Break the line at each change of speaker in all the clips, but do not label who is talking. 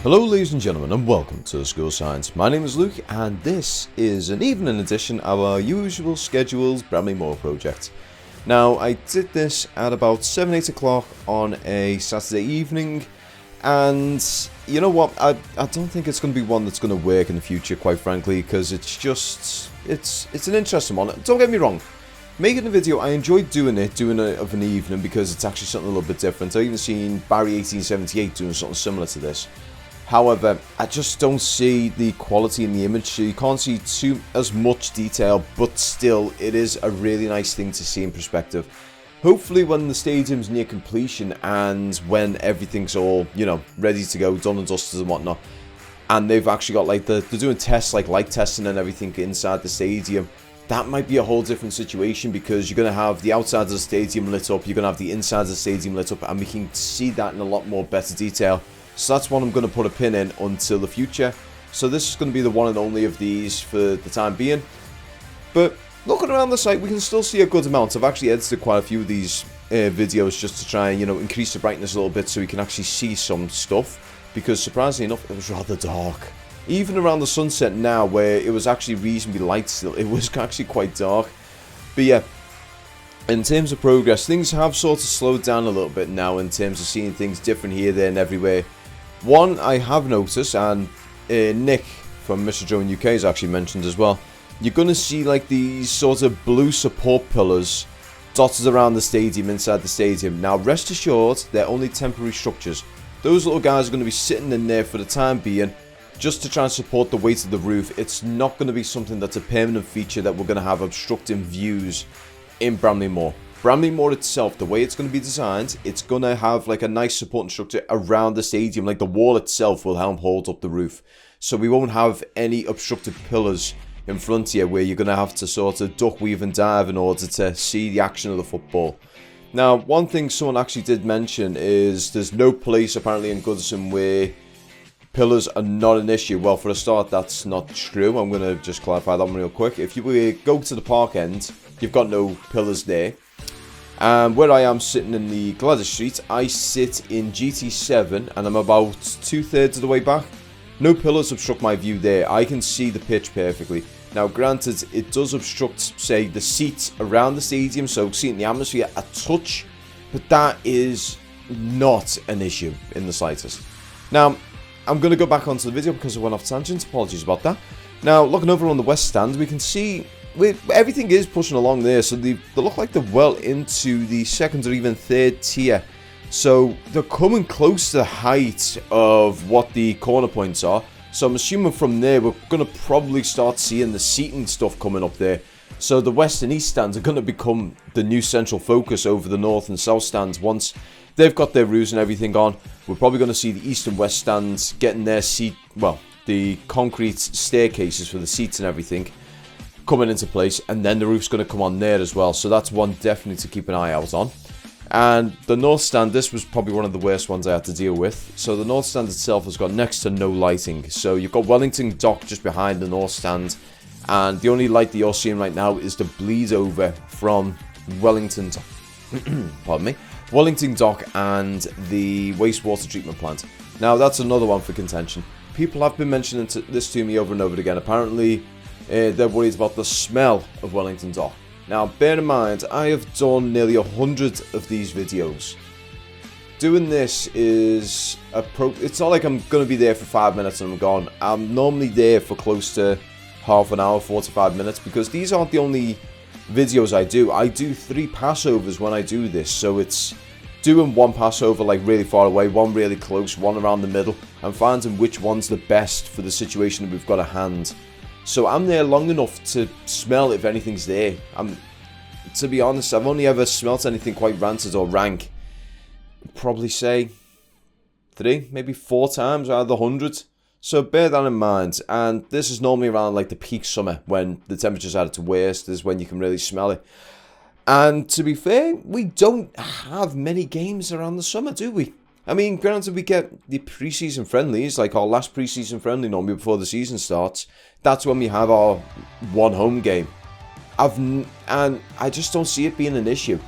Hello ladies and gentlemen, and welcome to School Science. My name is Luke and this is an evening edition of our usual scheduled Bramley-Moore project. Now I did this at about 7-8 o'clock on a Saturday evening, and you know what, I don't think it's going to be one that's going to work in the future, quite frankly, because it's an interesting one. Don't get me wrong, making a video, I enjoyed doing it of an evening because it's actually something a little bit different. I've even seen Barry 1878 doing something similar to this. However, I just don't see the quality in the image, so you can't see as much detail, but still, it is a really nice thing to see in perspective. Hopefully when the stadium's near completion and when everything's all, ready to go, done and dusted and whatnot, and they've actually got they're doing tests like light testing and everything inside the stadium, that might be a whole different situation because you're going to have the outside of the stadium lit up, you're going to have the inside of the stadium lit up, and we can see that in a lot more better detail. So that's one I'm going to put a pin in until the future. So this is going to be the one and only of these for the time being. But looking around the site, we can still see a good amount. I've actually edited quite a few of these videos just to try and, increase the brightness a little bit so we can actually see some stuff. Because surprisingly enough, it was rather dark. Even around the sunset now, where it was actually reasonably light still, it was actually quite dark. But yeah, in terms of progress, things have sort of slowed down a little bit now in terms of seeing things different here, there and everywhere. One I have noticed, and Nick from Mr. Joe in UK has actually mentioned as well, you're going to see these sort of blue support pillars dotted around the stadium, inside the stadium. Now rest assured, they're only temporary structures. Those little guys are going to be sitting in there for the time being, just to try and support the weight of the roof. It's not going to be something that's a permanent feature that we're going to have obstructing views in Bramley-Moore. Bramley-Moore itself, the way it's going to be designed, it's going to have a nice supporting structure around the stadium. The wall itself will help hold up the roof. So we won't have any obstructed pillars in front here where you're going to have to sort of duck, weave and dive in order to see the action of the football. Now, one thing someone actually did mention is there's no place apparently in Goodison where pillars are not an issue. Well, for a start, that's not true. I'm going to just clarify that one real quick. If you go to the park end, you've got no pillars there. And where I am sitting in the Gladys Street, I sit in GT7 and I'm about 2/3 of the way back. No pillars obstruct my view there. I can see the pitch perfectly. Now granted, it does obstruct, say, the seats around the stadium, so seeing the atmosphere a touch, but that is not an issue in the slightest. Now, I'm going to go back onto the video because I went off tangent. Apologies about that. Now, looking over on the west stand, we can see everything is pushing along there, so they look like they're well into the second or even third tier. So they're coming close to the height of what the corner points are. So I'm assuming from there we're going to probably start seeing the seating stuff coming up there. So the west and east stands are going to become the new central focus over the north and south stands. Once they've got their roofs and everything on, we're probably going to see the east and west stands getting their the concrete staircases for the seats and everything coming into place, and then the roof's going to come on there as well. So that's one definitely to keep an eye out on. And the north stand, this was probably one of the worst ones I had to deal with. So the north stand itself has got next to no lighting. So you've got Wellington Dock just behind the north stand, and the only light that you're seeing right now is the bleed over from Wellington pardon me, Wellington Dock and the wastewater treatment plant. Now that's another one for contention. People have been mentioning this to me over and over again. Apparently they're worried about the smell of Wellington Dock. Now, bear in mind, I have done nearly 100 of these videos. Doing this is it's not like I'm going to be there for 5 minutes and I'm gone. I'm normally there for close to half an hour, 45 minutes, because these aren't the only videos I do. I do 3 passovers when I do this, so it's doing one passover really far away, one really close, one around the middle, and finding which one's the best for the situation that we've got at hand. So I'm there long enough to smell if anything's there. To be honest, I've only ever smelt anything quite rancid or rank, probably say 3, maybe 4 times out of the 100. So bear that in mind. And this is normally around the peak summer when the temperature's at its worst, is when you can really smell it. And to be fair, we don't have many games around the summer, do we? I mean, granted, we get the pre-season friendlies, like our last pre-season friendly normally before the season starts. That's when we have our one home game. And I just don't see it being an issue.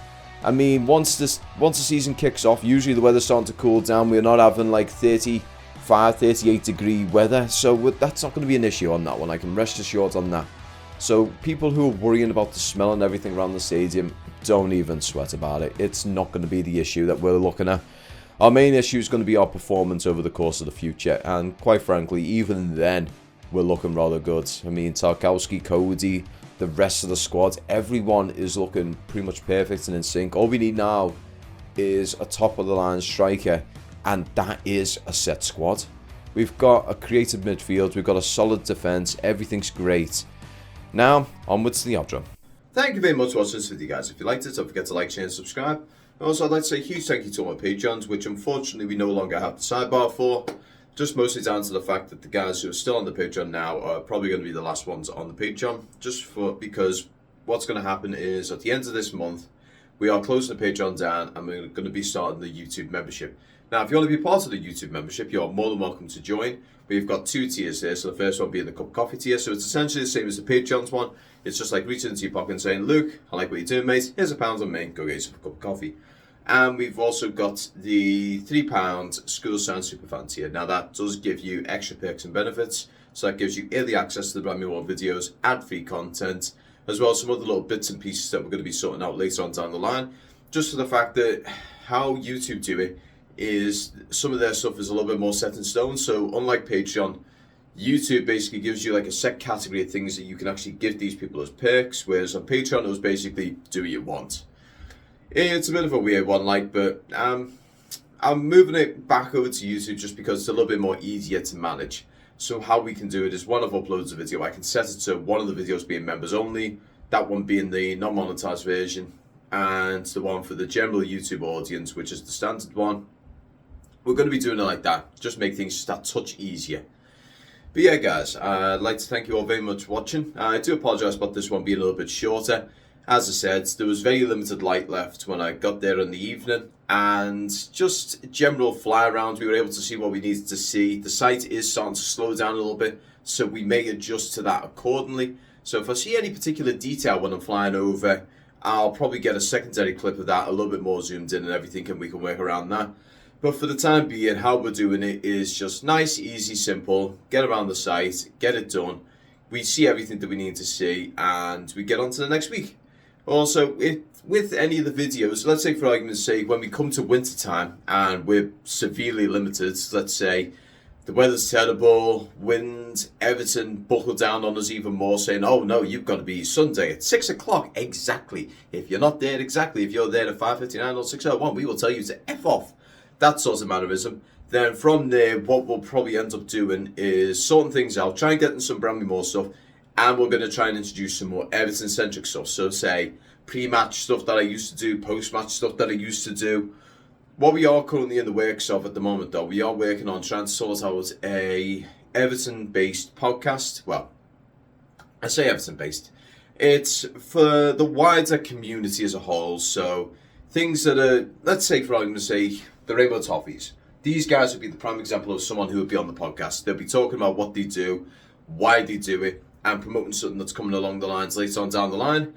I mean, once the season kicks off, usually the weather's starting to cool down. We're not having 30, 38 degree weather, so that's not going to be an issue on that one. I can rest assured on that. So people who are worrying about the smell and everything around the stadium, don't even sweat about it. It's not going to be the issue that we're looking at. Our main issue is going to be our performance over the course of the future, and quite frankly, even then, we're looking rather good. I mean, Tarkowski, Cody, the rest of the squad, everyone is looking pretty much perfect and in sync. All we need now is a top-of-the-line striker, and that is a set squad. We've got a creative midfield, we've got a solid defence, everything's great. Now, onwards to the outro. Thank you very much for watching this video, guys. If you liked it, don't forget to like, share and subscribe. Also, I'd like to say a huge thank you to all my Patreons, which unfortunately we no longer have the sidebar for. Just mostly down to the fact that the guys who are still on the Patreon now are probably going to be the last ones on the Patreon. Because what's going to happen is at the end of this month, we are closing the Patreon down and we're going to be starting the YouTube membership. Now, if you want to be part of the YouTube membership, you're more than welcome to join. We've got 2 tiers here, so the first one being the cup of coffee tier. So it's essentially the same as the Patreon's one. It's just like reaching into your pocket and saying, Luke, I like what you're doing, mate. Here's £1 on me. Go get yourself a cup of coffee. And we've also got the £3 School Science Superfan tier. Now, that does give you extra perks and benefits. So that gives you early access to the bramley-moore videos, ad-free content, as well as some other little bits and pieces that we're going to be sorting out later on down the line. Just for the fact that how YouTube do it is some of their stuff is a little bit more set in stone. So unlike Patreon, YouTube basically gives you like a set category of things that you can actually give these people as perks, whereas on Patreon it was basically do what you want. It's a bit of a weird one, but I'm moving it back over to YouTube just because it's a little bit more easier to manage. So how we can do it is one of uploads a video, I can set it to one of the videos being members only, that one being the non-monetized version, and the one for the general YouTube audience, which is the standard one. We're going to be doing it like that, just make things just that touch easier. But yeah, guys, I'd like to thank you all very much for watching. I do apologise about this one being a little bit shorter. As I said, there was very limited light left when I got there in the evening, and just general fly around, we were able to see what we needed to see. The site is starting to slow down a little bit, so we may adjust to that accordingly. So if I see any particular detail when I'm flying over, I'll probably get a secondary clip of that, a little bit more zoomed in and everything, and we can work around that. But for the time being, how we're doing it is just nice, easy, simple. Get around the site, get it done. We see everything that we need to see, and we get on to the next week. Also, with any of the videos, let's say for argument's sake, when we come to winter time and we're severely limited, let's say the weather's terrible, wind, Everton buckle down on us even more, saying, oh no, you've got to be Sunday at 6 o'clock. Exactly. If you're not there exactly, if you're there at 5:59 or 6:01, we will tell you to F off. That sort of mannerism. Then from there, what we'll probably end up doing is sorting things out, try and get in some bramley-moore stuff, and we're going to try and introduce some more Everton-centric stuff. So say, pre-match stuff that I used to do, post-match stuff that I used to do. What we are currently in the works of at the moment, though, we are working on trying to sort out a Everton-based podcast. Well, I say Everton-based. It's for the wider community as a whole. So things that are, let's say for argument's sake, the Rainbow Toffees. These guys would be the prime example of someone who would be on the podcast. They'll be talking about what they do, why they do it, and promoting something that's coming along the lines later on down the line.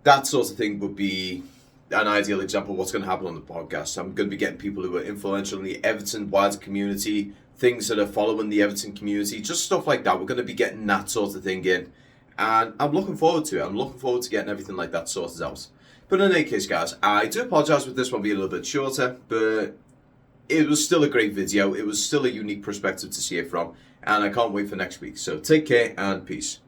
That sort of thing would be an ideal example of what's going to happen on the podcast. I'm going to be getting people who are influential in the Everton wider community, things that are following the Everton community, just stuff like that. We're going to be getting that sort of thing in. And I'm looking forward to it. I'm looking forward to getting everything like that sorted out. But in any case, guys, I do apologise with this one being a little bit shorter, but it was still a great video. It was still a unique perspective to see it from, and I can't wait for next week. So take care and peace.